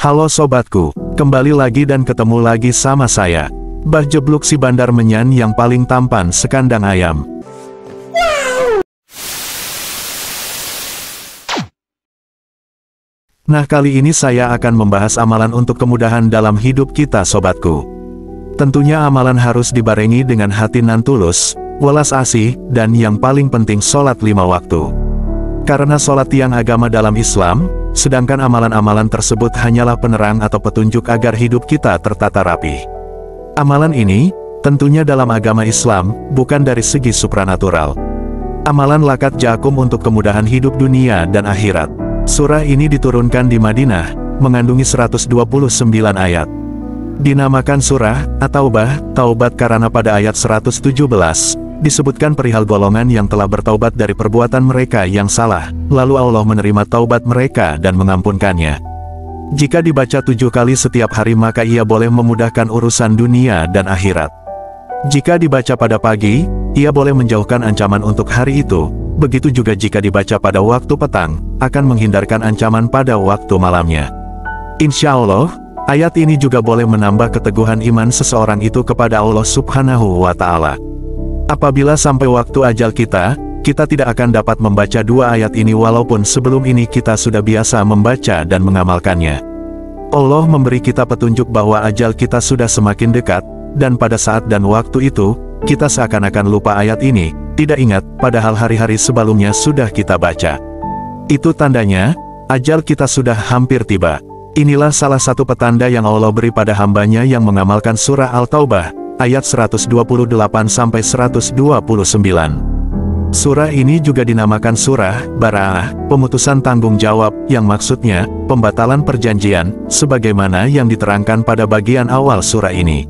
Halo sobatku, kembali lagi dan ketemu lagi sama saya, Bah Jebluk si Bandar Menyan yang paling tampan sekandang ayam. Nah, kali ini saya akan membahas amalan untuk kemudahan dalam hidup kita sobatku. Tentunya amalan harus dibarengi dengan hati nan tulus, welas asih, dan yang paling penting sholat 5 waktu. Karena sholat tiang agama dalam Islam, sedangkan amalan-amalan tersebut hanyalah penerang atau petunjuk agar hidup kita tertata rapi. Amalan ini, tentunya dalam agama Islam, bukan dari segi supranatural. Amalan lakat jakum untuk kemudahan hidup dunia dan akhirat. Surah ini diturunkan di Madinah, mengandungi 129 ayat. Dinamakan surah At-Taubah, taubat karena pada ayat 117, disebutkan perihal golongan yang telah bertaubat dari perbuatan mereka yang salah, lalu Allah menerima taubat mereka dan mengampunkannya. Jika dibaca 7 kali setiap hari maka ia boleh memudahkan urusan dunia dan akhirat. Jika dibaca pada pagi, ia boleh menjauhkan ancaman untuk hari itu, begitu juga jika dibaca pada waktu petang, akan menghindarkan ancaman pada waktu malamnya. Insya Allah, ayat ini juga boleh menambah keteguhan iman seseorang itu kepada Allah Subhanahu wa Ta'ala. Apabila sampai waktu ajal kita tidak akan dapat membaca 2 ayat ini walaupun sebelum ini kita sudah biasa membaca dan mengamalkannya. Allah memberi kita petunjuk bahwa ajal kita sudah semakin dekat, dan pada saat dan waktu itu, kita seakan-akan lupa ayat ini, tidak ingat, padahal hari-hari sebelumnya sudah kita baca. Itu tandanya, ajal kita sudah hampir tiba. Inilah salah satu petanda yang Allah beri pada hambanya yang mengamalkan surah Al-Taubah, ayat 128-129. Surah ini juga dinamakan surah Bara'ah, pemutusan tanggung jawab, yang maksudnya, pembatalan perjanjian, sebagaimana yang diterangkan pada bagian awal surah ini.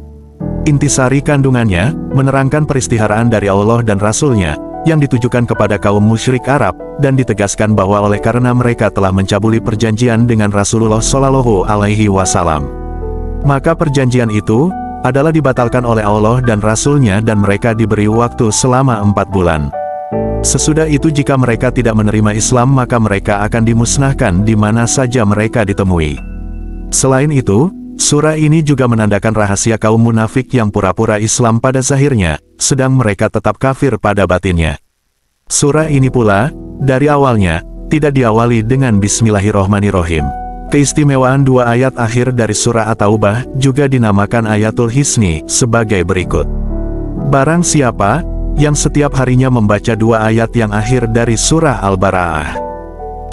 Intisari kandungannya, menerangkan peristiharaan dari Allah dan Rasul-Nya, yang ditujukan kepada kaum musyrik Arab, dan ditegaskan bahwa oleh karena mereka telah mencabuli perjanjian dengan Rasulullah Shallallahu Alaihi Wasallam, maka perjanjian itu adalah dibatalkan oleh Allah dan Rasul-Nya dan mereka diberi waktu selama 4 bulan. Sesudah itu jika mereka tidak menerima Islam maka mereka akan dimusnahkan di mana saja mereka ditemui. Selain itu, surah ini juga menandakan rahasia kaum munafik yang pura-pura Islam pada zahirnya, sedang mereka tetap kafir pada batinnya. Surah ini pula, dari awalnya, tidak diawali dengan Bismillahirrohmanirrohim. Keistimewaan 2 ayat akhir dari surah At-Taubah juga dinamakan Ayatul Hisni sebagai berikut. Barang siapa yang setiap harinya membaca 2 ayat yang akhir dari surah Al-Bara'ah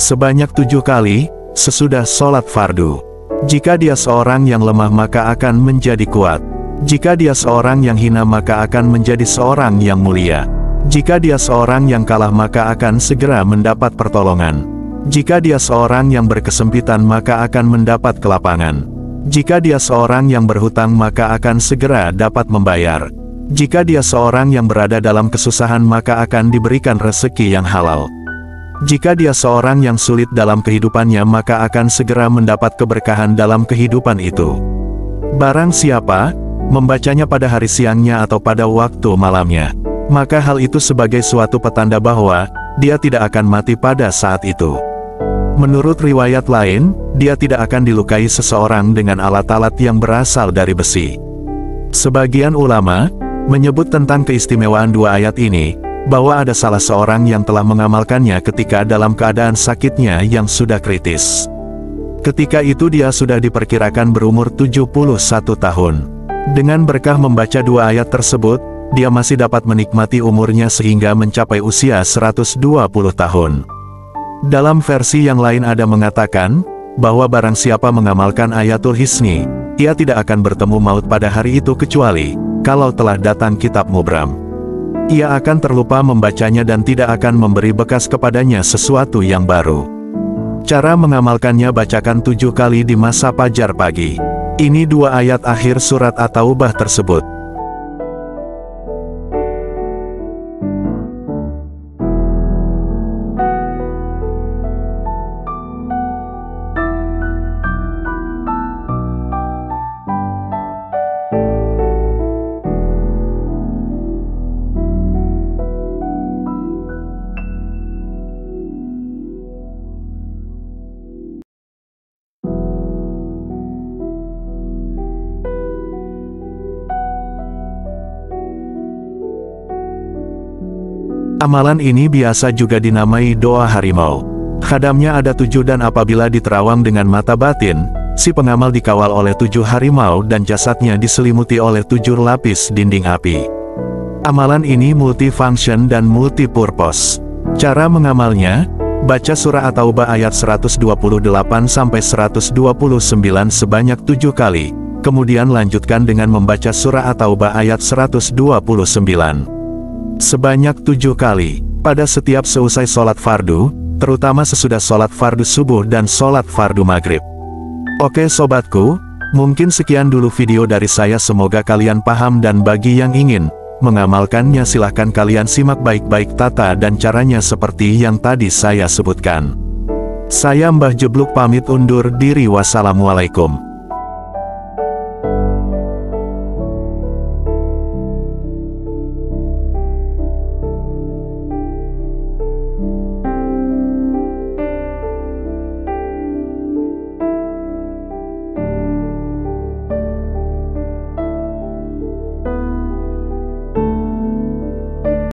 sebanyak 7 kali, sesudah sholat fardu. Jika dia seorang yang lemah maka akan menjadi kuat. Jika dia seorang yang hina maka akan menjadi seorang yang mulia. Jika dia seorang yang kalah maka akan segera mendapat pertolongan. Jika dia seorang yang berkesempitan maka akan mendapat kelapangan. Jika dia seorang yang berhutang maka akan segera dapat membayar. Jika dia seorang yang berada dalam kesusahan maka akan diberikan rezeki yang halal. Jika dia seorang yang sulit dalam kehidupannya maka akan segera mendapat keberkahan dalam kehidupan itu. Barang siapa membacanya pada hari siangnya atau pada waktu malamnya, maka hal itu sebagai suatu petanda bahwa dia tidak akan mati pada saat itu. Menurut riwayat lain, dia tidak akan dilukai seseorang dengan alat-alat yang berasal dari besi. Sebagian ulama menyebut tentang keistimewaan 2 ayat ini, bahwa ada salah seorang yang telah mengamalkannya ketika dalam keadaan sakitnya yang sudah kritis. Ketika itu dia sudah diperkirakan berumur 71 tahun. Dengan berkah membaca 2 ayat tersebut, dia masih dapat menikmati umurnya sehingga mencapai usia 120 tahun. Dalam versi yang lain ada mengatakan, bahwa barang siapa mengamalkan Ayatul Hisni, ia tidak akan bertemu maut pada hari itu kecuali kalau telah datang kitab mubram. Ia akan terlupa membacanya dan tidak akan memberi bekas kepadanya sesuatu yang baru. Cara mengamalkannya bacakan 7 kali di masa fajar pagi. Ini 2 ayat akhir surat At-Taubah tersebut. Amalan ini biasa juga dinamai doa harimau. Khadamnya ada 7 dan apabila diterawang dengan mata batin, si pengamal dikawal oleh 7 harimau dan jasadnya diselimuti oleh 7 lapis dinding api. Amalan ini multifunction dan multipurpose. Cara mengamalnya, baca surah At-Taubah ayat 128-129 sebanyak 7 kali, kemudian lanjutkan dengan membaca surah At-Taubah ayat 129 sebanyak 7 kali, pada setiap seusai sholat fardu, terutama sesudah sholat fardu subuh dan sholat fardu maghrib. Oke sobatku, mungkin sekian dulu video dari saya, semoga kalian paham dan bagi yang ingin mengamalkannya silahkan kalian simak baik-baik tata dan caranya seperti yang tadi saya sebutkan. Saya Mbah Jebluk pamit undur diri, wassalamualaikum.